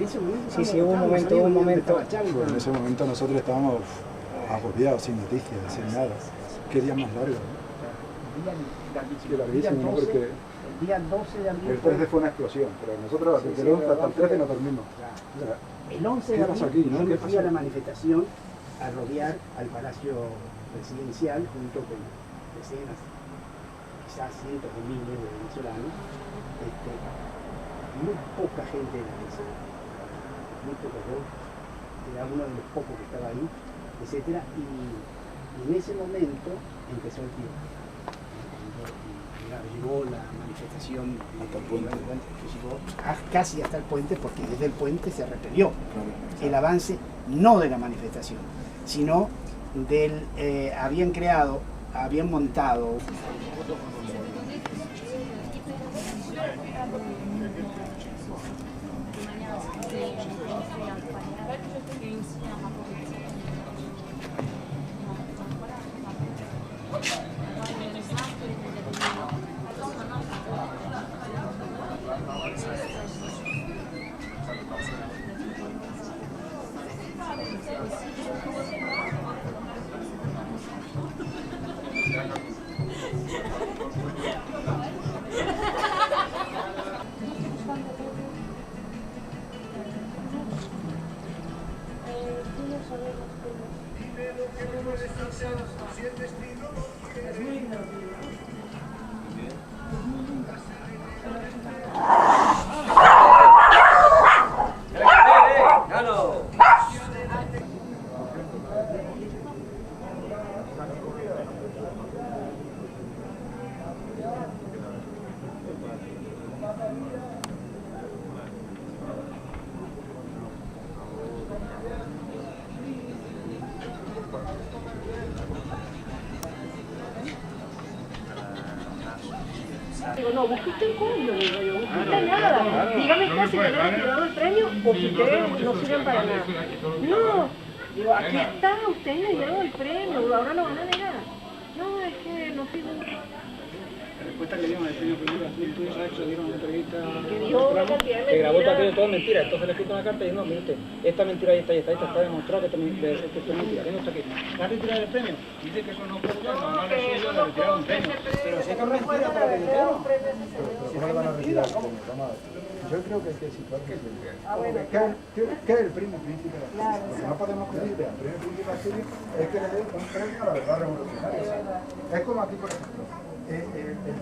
Sí, sí, hubo un momento. Pues en ese momento nosotros estábamos agobiados, sin noticias, sin nada. Qué día más largo, ¿no? Qué larguísimo, ¿no? Porque El día 12 de abril. el 13 fue una explosión, pero nosotros desde el 11 hasta el 13 no dormimos. O sea, el 11 de abril aquí, ¿no? yo me fui a la manifestación a rodear al Palacio Presidencial junto con decenas, quizás cientos de miles de venezolanos. Muy poca gente en la mesa, muy poco yo, era uno de los pocos que estaba ahí, etcétera, y en ese momento empezó el tiempo. Llegó la manifestación hasta el puente, llegó casi hasta el puente, porque desde el puente se repelió el avance no de la manifestación, sino del habían montado Digo, no, busque usted cuándo, digo yo, busque usted nada. Dígame usted si tenemos entregado el premio o si ustedes no sirven para nada. No, digo, aquí está, ustedes le dieron el premio, ahora lo van a negar. No, es que no sirven. La respuesta que dieron al premio primero, tú sabes que se dieron una entrevista que grabó todo aquello, todo es mentira. Entonces le escrito una carta y dijo, no, mire usted, esta mentira y esta está demostrado que esto es mentira. Tiene usted aquí. ¿La retirada del premio? Dice que eso no puede ser, no le suyo la retirada de un premio. Pero si es que es mentira para que dijeron. ¿cómo le van a retirar el premio? Vamos a ver. Yo creo que hay que situar que ¿qué es el premio príncipe de Asturias? Porque no podemos pedirle al premio príncipe de Asturias es que le dé un premio a la verdad revolucionaria. Es como aquí, por ejemplo, el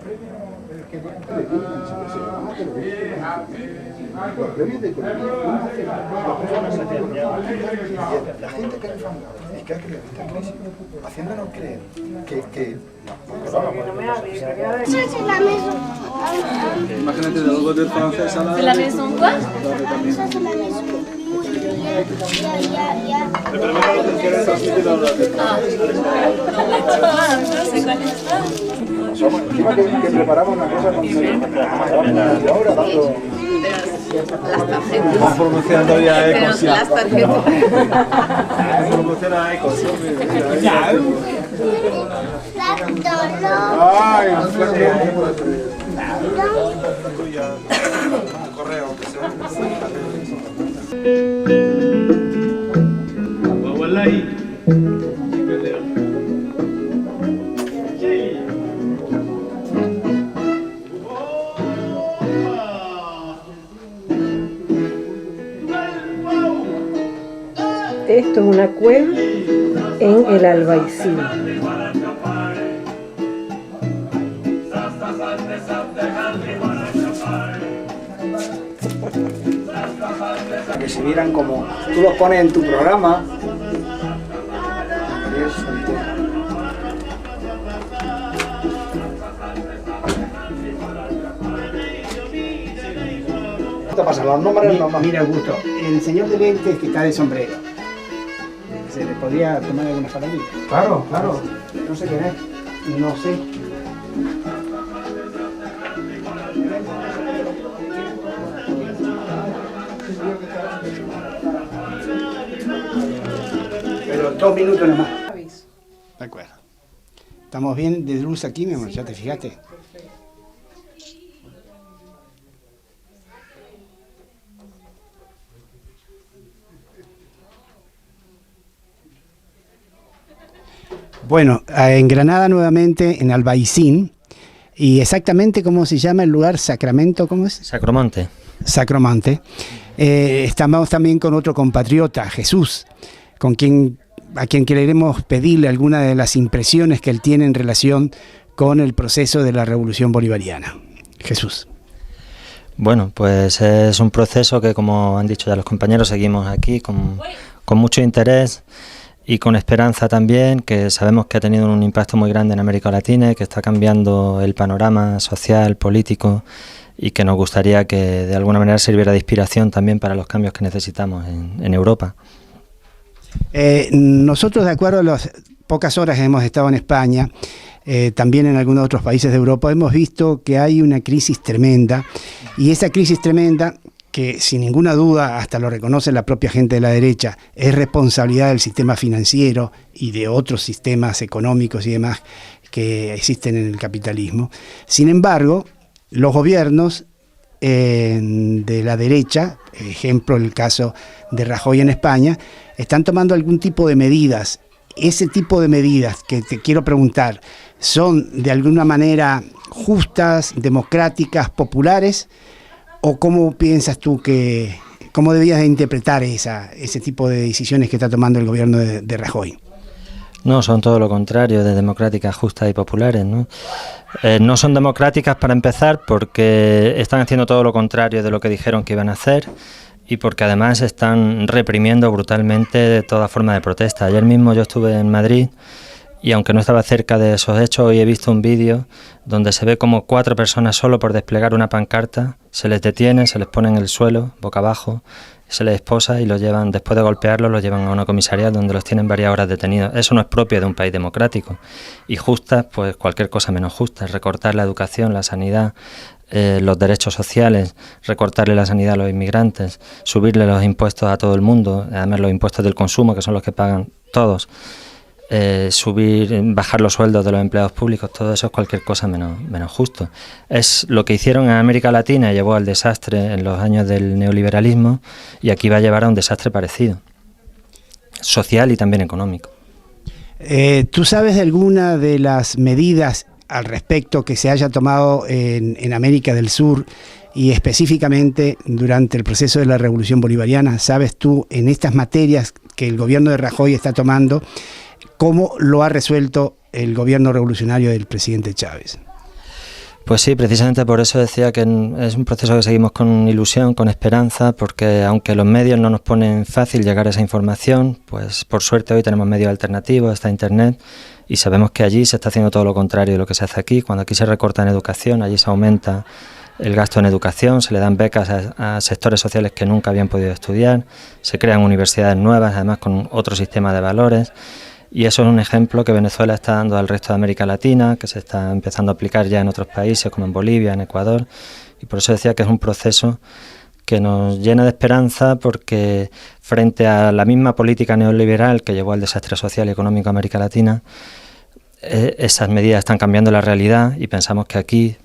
premio que le dan Televisión, se llama Televisión. Los premios de Televisión, la gente que es famosa es que hay que le gusta el príncipe, haciéndonos creer que Ça, c'est la maison. Imagínate de algo del francés a la... C'est la maison quoi? Ça, c'est la maison. Somos encima que preparamos una cosa con media hora dando... Las tarjetas. Estamos promocionando ya Ecos. Las tarjetas. Promociona Ecos. Ay, correo, aunque sea. Esto es una cueva en el Albaicín. Para que se vieran como tú los pones en tu programa. ¿Qué pasa? Los nombres no. Mira, Augusto, el señor de lentes que está de sombrero. ¿Se le podría tomar algunas palabritas? Claro, claro. No sé quién es. No sé. Pero 2 minutos nomás. De acuerdo. Estamos bien de luz aquí, mi amor, ¿ya te fijaste? Bueno, en Granada nuevamente, en Albaicín, y exactamente cómo se llama el lugar, Sacramento, ¿cómo es? Sacromonte. Sacromonte. Estamos también con otro compatriota, Jesús, a quien queremos pedirle alguna de las impresiones que él tiene en relación con el proceso de la Revolución Bolivariana. Jesús. Bueno, pues es un proceso que, como han dicho ya los compañeros, seguimos aquí con mucho interés y con esperanza también, que sabemos que ha tenido un impacto muy grande en América Latina y que está cambiando el panorama social, político, y que nos gustaría que de alguna manera sirviera de inspiración también para los cambios que necesitamos en Europa. Nosotros, de acuerdo a las pocas horas que hemos estado en España, también en algunos otros países de Europa, hemos visto que hay una crisis tremenda, y esa crisis tremenda, que sin ninguna duda, hasta lo reconoce la propia gente de la derecha, es responsabilidad del sistema financiero y de otros sistemas económicos y demás que existen en el capitalismo. Sin embargo, los gobiernos de la derecha, ejemplo el caso de Rajoy en España, están tomando algún tipo de medidas. Ese tipo de medidas que te quiero preguntar, ¿son de alguna manera justas, democráticas, populares? ¿O cómo piensas tú cómo debías de interpretar ese tipo de decisiones que está tomando el gobierno de Rajoy? No, son todo lo contrario de democráticas, justas y populares, ¿no? No son democráticas para empezar porque están haciendo todo lo contrario de lo que dijeron que iban a hacer y porque además están reprimiendo brutalmente toda forma de protesta. Ayer mismo yo estuve en Madrid y aunque no estaba cerca de esos hechos, hoy he visto un vídeo donde se ve como 4 personas solo por desplegar una pancarta se les detiene, se les pone en el suelo, boca abajo, se les esposa y los llevan, después de golpearlos, los llevan a una comisaría donde los tienen varias horas detenidos. Eso no es propio de un país democrático. Y justas, pues cualquier cosa menos justa, recortar la educación, la sanidad, los derechos sociales, recortarle la sanidad a los inmigrantes, subirle los impuestos a todo el mundo, además los impuestos del consumo, que son los que pagan todos. Bajar los sueldos de los empleados públicos, todo eso es cualquier cosa menos justo. Es lo que hicieron en América Latina, llevó al desastre en los años del neoliberalismo y aquí va a llevar a un desastre parecido, social y también económico. ¿Tú sabes de alguna de las medidas al respecto que se haya tomado en América del Sur y específicamente durante el proceso de la Revolución Bolivariana? ¿Sabes tú en estas materias que el gobierno de Rajoy está tomando, cómo lo ha resuelto el gobierno revolucionario del presidente Chávez? Pues sí, precisamente por eso decía que es un proceso que seguimos con ilusión, con esperanza, porque aunque los medios no nos ponen fácil llegar a esa información, pues por suerte hoy tenemos medios alternativos, está Internet, y sabemos que allí se está haciendo todo lo contrario de lo que se hace aquí. Cuando aquí se recorta en educación, allí se aumenta el gasto en educación, se le dan becas a sectores sociales que nunca habían podido estudiar, se crean universidades nuevas, además con otro sistema de valores. Y eso es un ejemplo que Venezuela está dando al resto de América Latina, que se está empezando a aplicar ya en otros países como en Bolivia, en Ecuador, y por eso decía que es un proceso que nos llena de esperanza porque frente a la misma política neoliberal que llevó al desastre social y económico a América Latina, esas medidas están cambiando la realidad y pensamos que aquí,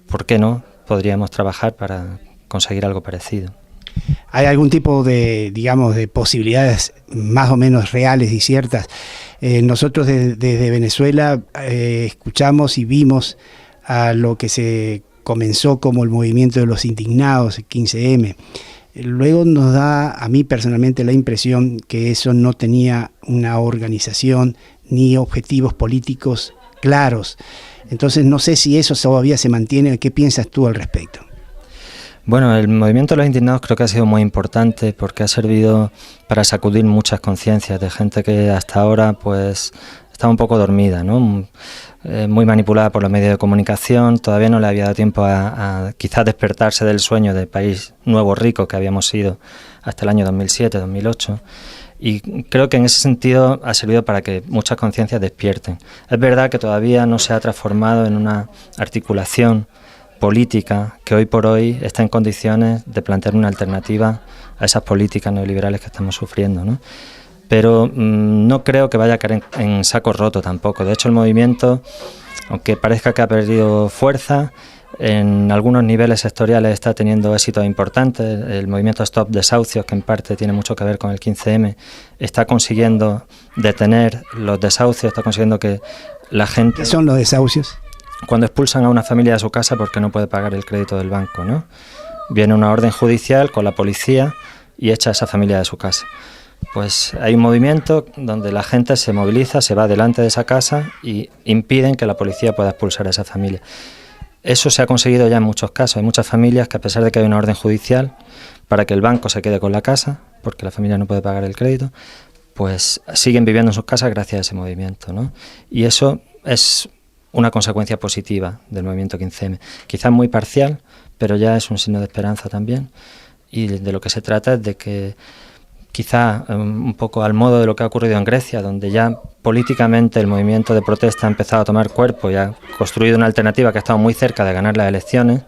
¿por qué no?, podríamos trabajar para conseguir algo parecido. ¿Hay algún tipo de, digamos, de posibilidades más o menos reales y ciertas? Nosotros desde Venezuela escuchamos y vimos a lo que se comenzó como el movimiento de los indignados, el 15M. Luego nos da a mí personalmente la impresión que eso no tenía una organización ni objetivos políticos claros. Entonces no sé si eso todavía se mantiene. ¿Qué piensas tú al respecto? Bueno, el movimiento de los indignados creo que ha sido muy importante porque ha servido para sacudir muchas conciencias de gente que hasta ahora pues estaba un poco dormida, ¿no? Muy manipulada por los medios de comunicación, todavía no le había dado tiempo a quizás despertarse del sueño de país nuevo rico que habíamos sido hasta el año 2007, 2008. Y creo que en ese sentido ha servido para que muchas conciencias despierten. Es verdad que todavía no se ha transformado en una articulación política que hoy por hoy está en condiciones de plantear una alternativa a esas políticas neoliberales que estamos sufriendo, ¿no? Pero no creo que vaya a caer en saco roto tampoco. De hecho, el movimiento, aunque parezca que ha perdido fuerza, En algunos niveles sectoriales está teniendo éxitos importantes. El movimiento Stop Desahucios, que en parte tiene mucho que ver con el 15M, está consiguiendo detener los desahucios, está consiguiendo que la gente... ¿Qué son los desahucios? Cuando expulsan a una familia de su casa porque no puede pagar el crédito del banco, ¿no? Viene una orden judicial con la policía y echa a esa familia de su casa. Pues hay un movimiento donde la gente se moviliza, se va delante de esa casa y impiden que la policía pueda expulsar a esa familia. Eso se ha conseguido ya en muchos casos. Hay muchas familias que, a pesar de que hay una orden judicial para que el banco se quede con la casa, porque la familia no puede pagar el crédito, pues siguen viviendo en sus casas gracias a ese movimiento, ¿no? Y eso es una consecuencia positiva del movimiento 15M. Quizás muy parcial, pero ya es un signo de esperanza también. Y de lo que se trata es de que, quizá un poco al modo de lo que ha ocurrido en Grecia, donde ya políticamente el movimiento de protesta ha empezado a tomar cuerpo y ha construido una alternativa que ha estado muy cerca de ganar las elecciones,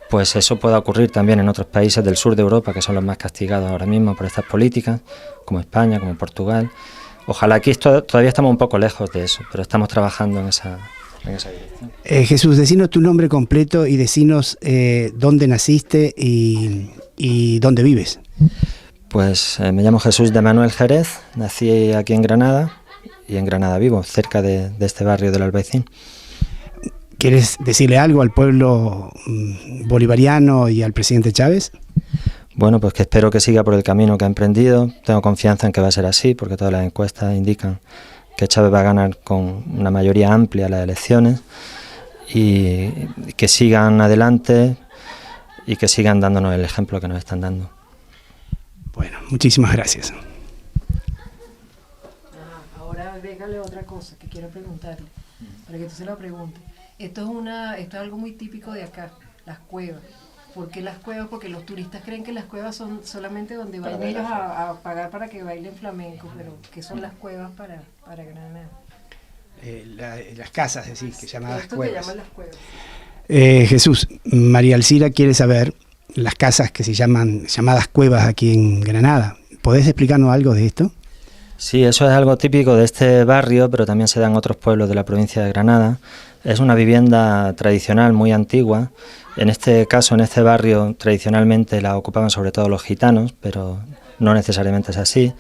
pues eso pueda ocurrir también en otros países del sur de Europa, que son los más castigados ahora mismo por estas políticas, como España, como Portugal. Ojalá. Aquí todavía estamos un poco lejos de eso, pero estamos trabajando en esa dirección. Jesús, decinos tu nombre completo y decinos dónde naciste y dónde vives. Pues me llamo Jesús de Manuel Jerez, nací aquí en Granada y en Granada vivo, cerca de este barrio del Albaicín. ¿Quieres decirle algo al pueblo bolivariano y al presidente Chávez? Bueno, pues que espero que siga por el camino que ha emprendido. Tengo confianza en que va a ser así, porque todas las encuestas indican que Chávez va a ganar con una mayoría amplia las elecciones, y que sigan adelante y que sigan dándonos el ejemplo que nos están dando. Bueno, muchísimas gracias. Ahora déjale otra cosa que quiero preguntarle, para que tú se lo preguntes. Esto es algo muy típico de acá, las cuevas. ¿Por qué las cuevas? Porque los turistas creen que las cuevas son solamente donde van ellos a pagar para que bailen flamenco, pero ¿qué son las cuevas para Granada? Las casas, decís, que llamadas Esto cuevas. que llaman las cuevas. Jesús, María Alcira quiere saber las casas que se llaman llamadas cuevas aquí en Granada. ¿Podés explicarnos algo de esto? Sí, eso es algo típico de este barrio, pero también se da en otros pueblos de la provincia de Granada. Es una vivienda tradicional muy antigua. En este caso, en este barrio, tradicionalmente la ocupaban sobre todo los gitanos, pero no necesariamente es así.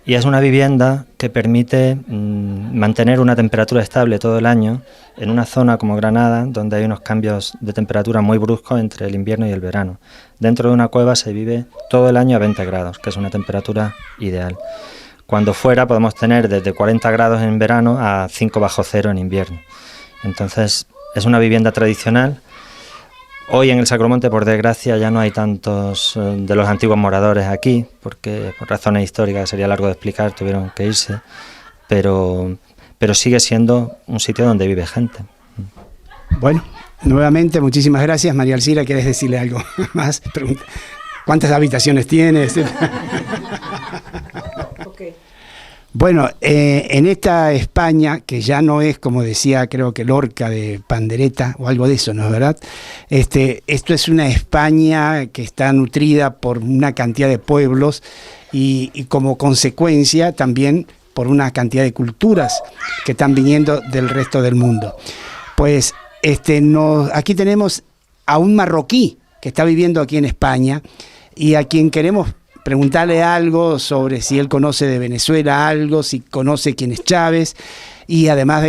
Y es una vivienda que permite mantener una temperatura estable todo el año en una zona como Granada, donde hay unos cambios de temperatura muy bruscos entre el invierno y el verano. Dentro de una cueva se vive todo el año a 20 grados, que es una temperatura ideal. Cuando fuera podemos tener desde 40 grados en verano a 5 bajo cero en invierno. Entonces es una vivienda tradicional. Hoy en el Sacromonte, por desgracia, ya no hay tantos de los antiguos moradores aquí, porque por razones históricas, sería largo de explicar, tuvieron que irse, pero sigue siendo un sitio donde vive gente. Bueno, nuevamente muchísimas gracias. María Alcira, ¿quieres decirle algo más? Pregunta. ¿Cuántas habitaciones tienes? Bueno, en esta España, que ya no es, como decía, creo que Lorca de pandereta o algo de eso, ¿no es verdad? Esto es una España que está nutrida por una cantidad de pueblos y como consecuencia también por una cantidad de culturas que están viniendo del resto del mundo. Pues aquí tenemos a un marroquí que está viviendo aquí en España y a quien queremos preguntarle algo sobre si él conoce de Venezuela algo, si conoce quién es Chávez, y además de